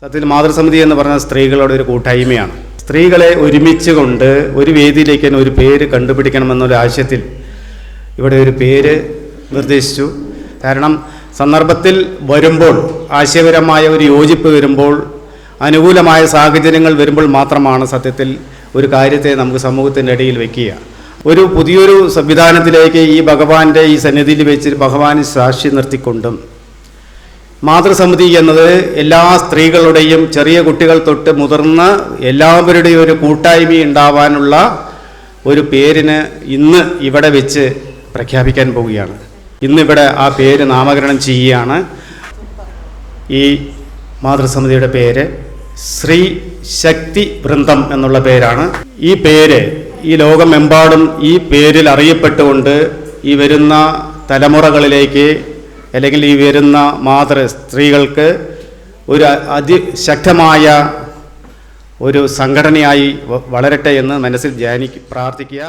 സത്യത്തിൽ മാതൃസമിതി എന്ന് പറഞ്ഞ സ്ത്രീകളുടെ ഒരു കൂട്ടായ്മയാണ്. സ്ത്രീകളെ ഒരുമിച്ച് കൊണ്ട് ഒരു വേദിയിലേക്ക് ഒരു പേര് കണ്ടുപിടിക്കണമെന്നൊരു ആശയത്തിൽ ഇവിടെ ഒരു പേര് നിർദ്ദേശിച്ചു. കാരണം സന്ദർഭത്തിൽ വരുമ്പോൾ, ആശയപരമായ ഒരു യോജിപ്പ് വരുമ്പോൾ, അനുകൂലമായ സാഹചര്യങ്ങൾ വരുമ്പോൾ മാത്രമാണ് സത്യത്തിൽ ഒരു കാര്യത്തെ നമുക്ക് സമൂഹത്തിൻ്റെ ഇടയിൽ വയ്ക്കുക. ഒരു പുതിയൊരു സംവിധാനത്തിലേക്ക് ഈ ഭഗവാന്റെ ഈ സന്നിധിയിൽ വെച്ച് ഭഗവാൻ സാക്ഷി നിർത്തിക്കൊണ്ടും മാതൃസമിതി എന്നത് എല്ലാ സ്ത്രീകളുടെയും ചെറിയ കുട്ടികൾ തൊട്ട് മുതിർന്ന എല്ലാവരുടെയും ഒരു കൂട്ടായ്മ ഉണ്ടാവാനുള്ള ഒരു പേരിന് ഇന്ന് ഇവിടെ വെച്ച് പ്രഖ്യാപിക്കാൻ പോവുകയാണ്. ഇന്നിവിടെ ആ പേര് നാമകരണം ചെയ്യുകയാണ്. ഈ മാതൃസമിതിയുടെ പേര് ശ്രീ ശക്തി വൃന്ദം എന്നുള്ള പേരാണ്. ഈ പേര് ഈ ലോകമെമ്പാടും ഈ പേരിൽ അറിയപ്പെട്ടുകൊണ്ട് ഈ വരുന്ന തലമുറകളിലേക്ക് അല്ലെങ്കിൽ ഈ വരുന്ന സ്ത്രീകൾക്ക് ഒരു അതിശക്തമായ ഒരു സംഘടനയായി വളരട്ടെ എന്ന് മനസ്സിൽ പ്രാർത്ഥിക്കുക.